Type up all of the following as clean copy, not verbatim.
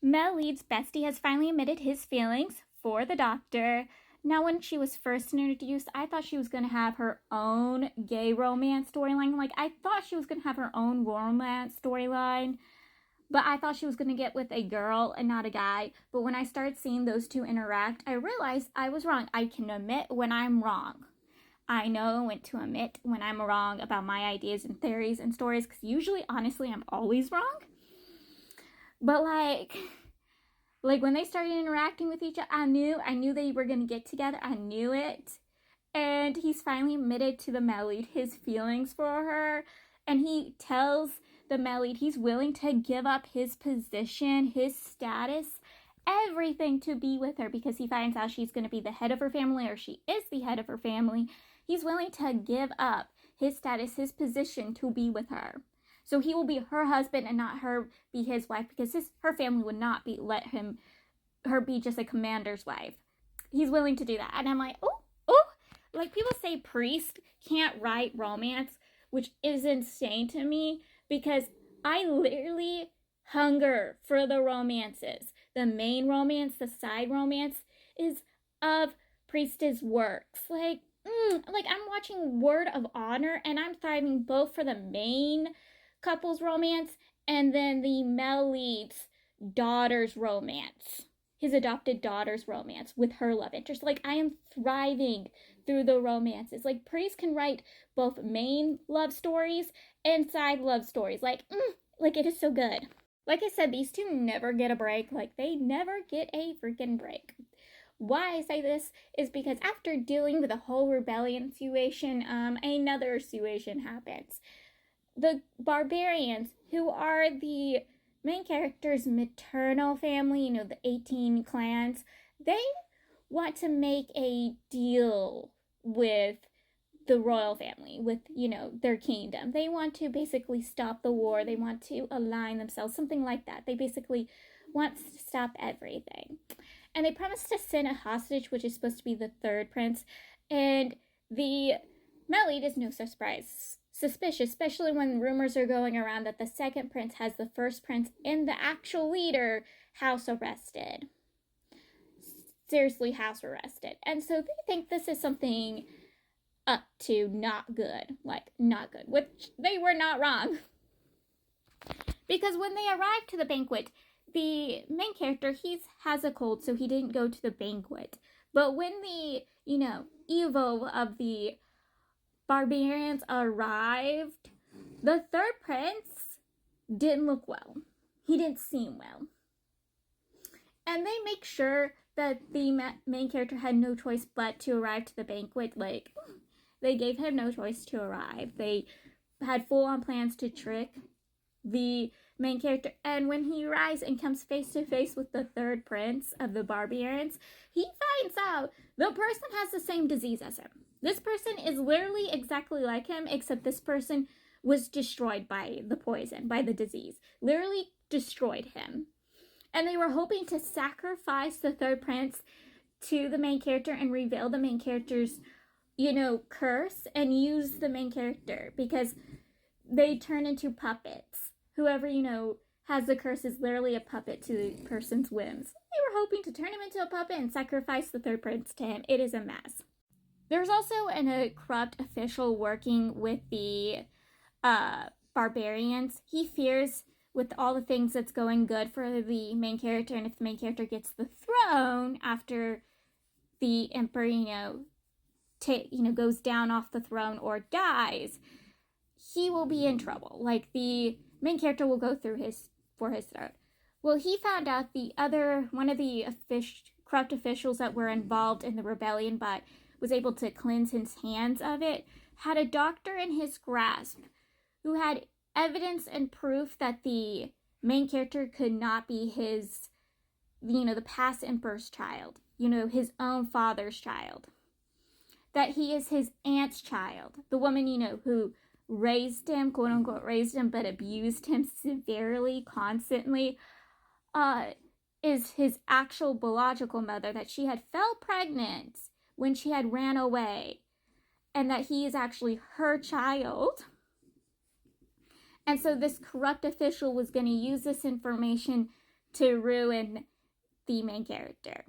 Mel Leeds' bestie has finally admitted his feelings for the doctor. Now, when she was first introduced, I thought she was going to have her own gay romance storyline. Like, I thought she was going to have her own romance storyline, but I thought she was going to get with a girl and not a guy. But when I started seeing those two interact, I realized I was wrong. I can admit when I'm wrong. I know when to admit when I'm wrong about my ideas and theories and stories, because usually, honestly, I'm always wrong. But like when they started interacting with each other, I knew they were gonna get together. I knew it. And he's finally admitted to the Mel Lead his feelings for her. And he tells the Mel Lead he's willing to give up his position, his status, everything to be with her, because he finds out she's going to be the head of her family, or she is the head of her family. He's willing to give up his status, his position to be with her. So he will be her husband and not her be his wife, because her family would not let her be just a commander's wife. He's willing to do that. And I'm like, oh. Like, people say Priest can't write romance, which is insane to me, because I literally hunger for the romances. The main romance, the side romance is of Priest's works. Like I'm watching Word of Honor, and I'm thriving both for the main couple's romance and then the Mel Leeds daughter's romance, his adopted daughter's romance with her love interest. Like, I am thriving through the romances. Like, Priest can write both main love stories and side love stories. Like it is so good. Like I said, these two never get a break. Like, they never get a freaking break. Why I say this is because after dealing with the whole rebellion situation, another situation happens. The Barbarians, who are the main character's maternal family, the 18 clans, they want to make a deal with the royal family, with, their kingdom. They want to basically stop the war. They want to align themselves, something like that. They basically want to stop everything. And they promise to send a hostage, which is supposed to be the third prince. And the Mel Lead is no surprise. Suspicious, especially when rumors are going around that the second prince has the first prince and the actual leader house arrested. Seriously, house arrested. And so they think this is something up to not good. Like, not good. Which they were not wrong. Because when they arrived to the banquet, the main character, he has a cold, so he didn't go to the banquet. But when the, Evo of the Barbarians arrived, the third prince didn't look well. He didn't seem well. And they make sure that the main character had no choice but to arrive to the banquet. Like, they gave him no choice to arrive. They had full-on plans to trick the main character. And when he arrives and comes face to face with the third prince of the Barbarians, he finds out the person has the same disease as him. This person is literally exactly like him, except this person was destroyed by the poison, by the disease. Literally destroyed him. And they were hoping to sacrifice the third prince to the main character and reveal the main character's, curse, and use the main character, because they turn into puppets. Whoever, has the curse is literally a puppet to the person's whims. They were hoping to turn him into a puppet and sacrifice the third prince to him. It is a mess. There's also a corrupt official working with the Barbarians. He fears, with all the things that's going good for the main character, and if the main character gets the throne after the emperor, goes down off the throne or dies, he will be in trouble. Like, the main character will go through for his throne. Well, he found out one of the corrupt officials that were involved in the rebellion but was able to cleanse his hands of it, had a doctor in his grasp who had evidence and proof that the main character could not be his, the past emperor's child, his own father's child. That he is his aunt's child. The woman, who raised him, quote unquote raised him, but abused him severely, constantly, is his actual biological mother, that she had fell pregnant when she had ran away, and that he is actually her child. And so this corrupt official was going to use this information to ruin the main character.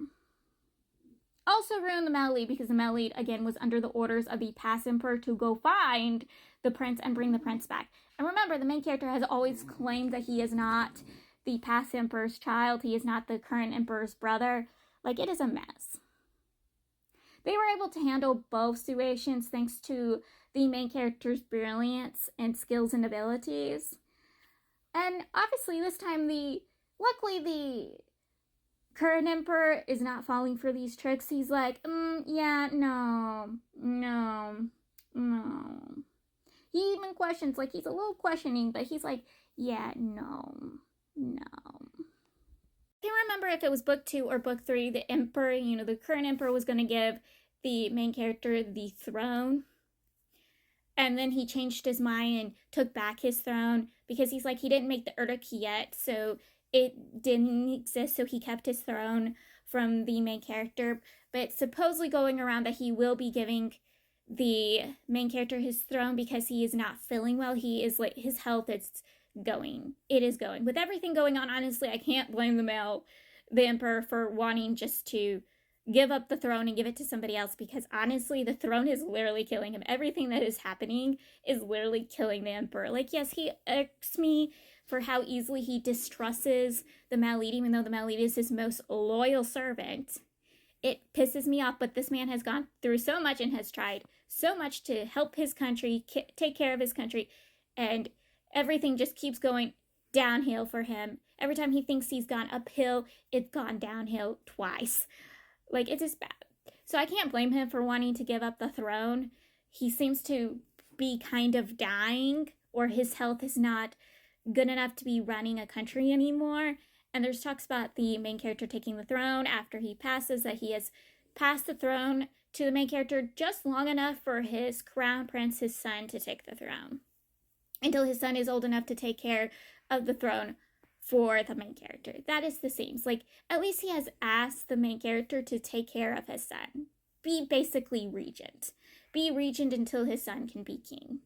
Also ruin the male lead, because the male lead, again, was under the orders of the past emperor to go find the prince and bring the prince back. And remember, the main character has always claimed that he is not the past emperor's child. He is not the current emperor's brother. Like, it is a mess. They were able to handle both situations thanks to the main character's brilliance and skills and abilities. And obviously, this time, luckily, the current emperor is not falling for these tricks. He's like, yeah, no. He even questions, like, he's a little questioning, but he's like, yeah, no. I can't remember if it was book 2 or book 3, the emperor, the current emperor was going to give the main character the throne. And then he changed his mind and took back his throne because he's like, he didn't make the Uruk yet, so it didn't exist, so he kept his throne from the main character. But it's supposedly going around that he will be giving the main character his throne because he is not feeling well. He is like, his health is going. It is going. With everything going on, honestly, I can't blame the emperor for wanting just to give up the throne and give it to somebody else, because honestly, the throne is literally killing him. Everything that is happening is literally killing the emperor. Like, yes, he irks me for how easily he distrusts the male lead, even though the male lead is his most loyal servant. It pisses me off, but this man has gone through so much and has tried so much to help his country, take care of his country, and everything just keeps going downhill for him. Every time he thinks he's gone uphill, it's gone downhill twice. Like, it's just bad. So I can't blame him for wanting to give up the throne. He seems to be kind of dying, or his health is not good enough to be running a country anymore. And there's talks about the main character taking the throne after he passes, that he has passed the throne to the main character just long enough for his crown prince, his son, to take the throne, until his son is old enough to take care of the throne for the main character. That is the seams. Like, at least he has asked the main character to take care of his son. Be basically regent. Be regent until his son can be king.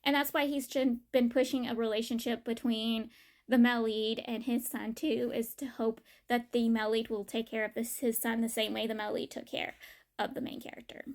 And that's why he's been pushing a relationship between the male lead and his son too, is to hope that the male lead will take care of his son the same way the male lead took care of the main character.